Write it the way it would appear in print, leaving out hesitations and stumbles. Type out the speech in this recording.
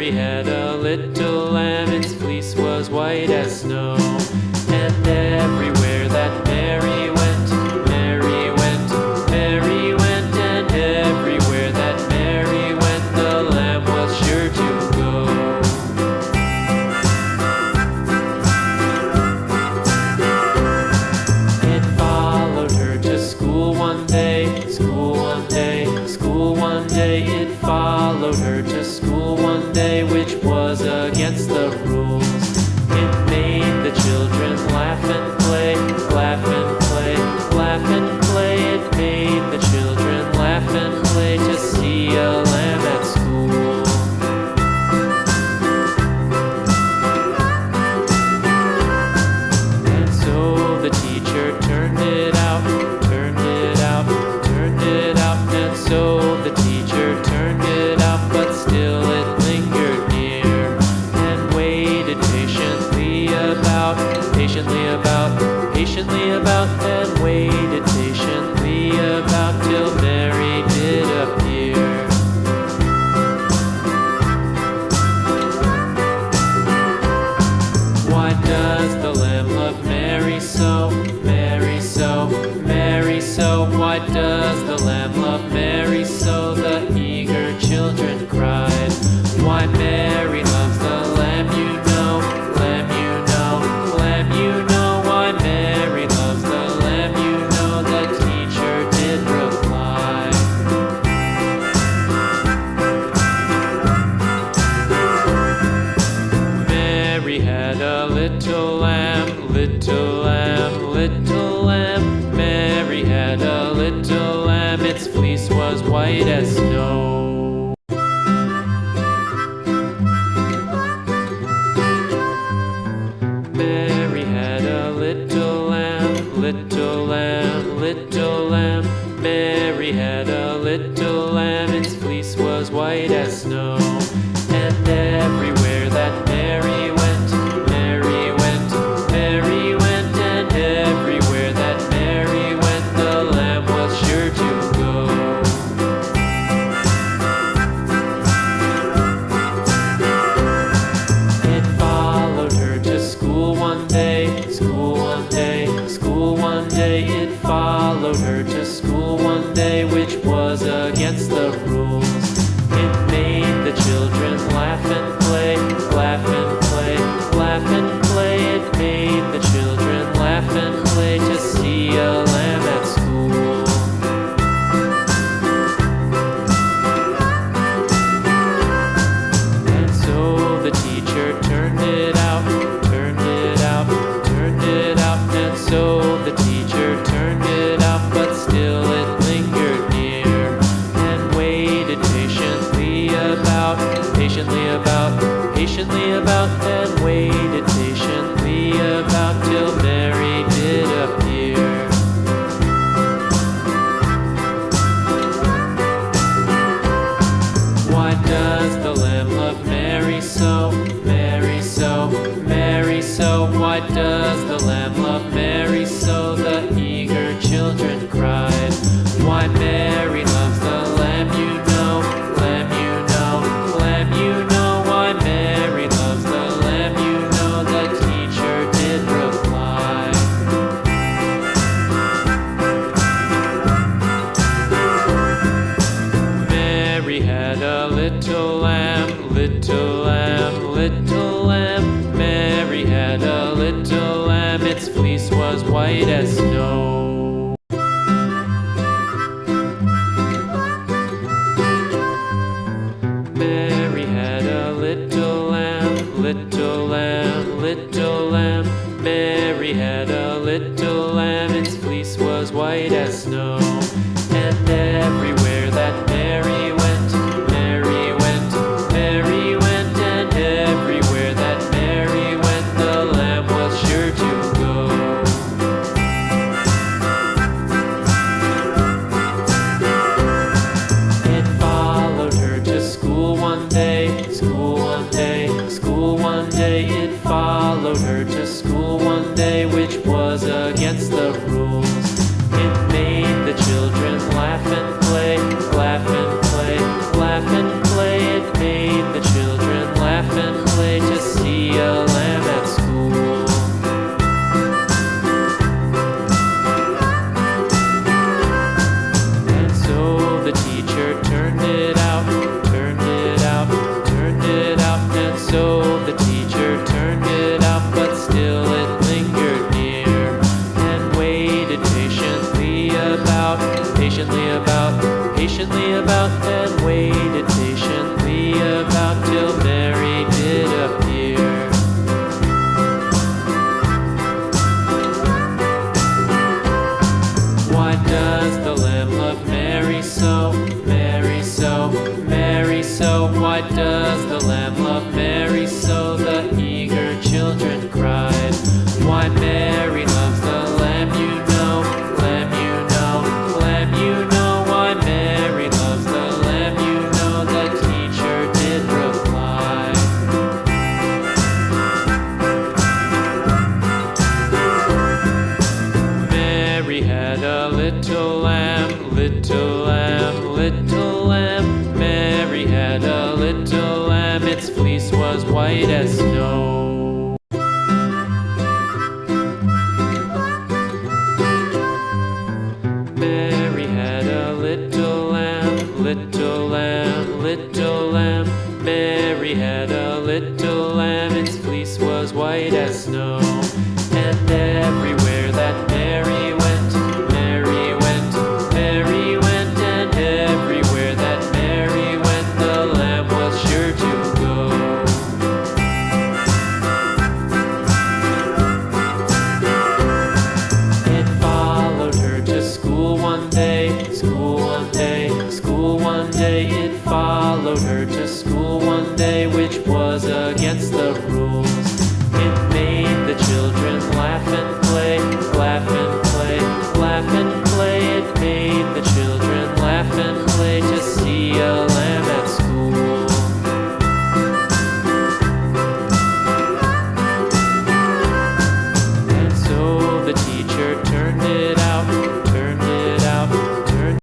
Mary had a little lamb, its fleece was white as snow. And everywhere that Mary went, Mary went, Mary went, and everywhere that Mary went, the lamb was sure to go. It followed her to school one day, school one day, school one day. It followed her to school one day, which was against the rules. It made the children laugh and play, laugh and play, laugh and play. It made the children laugh and play to see a lamb at school. And so the teacher turned it out, turned it out, turned it out. And so the teacher turned it out, but still it lingered near and waited patiently about, patiently about, patiently about, and waited patiently about till Mary did appear. Why does the lamb love Mary so, Mary so, Mary so? Why does the lamb love Mary so? The eager children cried. Why Mary loves the lamb, you know, lamb, you know, lamb, you know. Why Mary loves the lamb, you know, the teacher did reply. Mary had a little lamb, little lamb, little lamb. Mary had a little lamb, its fleece was white as snow. Mary had a little lamb, little lamb, little lamb. Mary had a little lamb, its fleece was white as snow. And everywhere that Mary went, Mary went, Mary went, and everywhere that Mary went, the lamb was sure to go. It followed her to school one day, school one day, school one day. It followed her to school one day, which was against the rules. It made the children laugh and play, laugh and play, laugh and play. It made the children laugh and play to see a lamb at school. And so the teacher turned it out, turned it out, turned it out. And so the teacher turned it out, but still it lingered near and waited patiently about, patiently about, patiently about, and waited patiently about till Mary did appear. Why does the lamb love Mary so, Mary so, Mary so? Why does the lamb love Mary so? The eager children cried. Why Mary loves the lamb, you know, lamb, you know, lamb, you know. Why Mary loves the lamb, you know, the teacher did reply. Mary had a little lamb, little lamb, little lamb. Mary had a little lamb, its fleece was white as snow. Mary had a little lamb, little lamb, little lamb. Mary had a little lamb, its fleece was white as snow. And everywhere that Mary went, Mary went, Mary went, and everywhere that Mary went, the lamb was sure to go. It followed her to school one day, school one day, school one day. It followed her to school one day, which was against the rules. It made the children its fleece was white as snow. Mary had a little lamb, little lamb, little lamb. Mary had a little lamb, its fleece was white as snow. And everywhere that Mary went, Mary went, Mary went, and everywhere that Mary went, the lamb was sure to go. It followed her to school one day.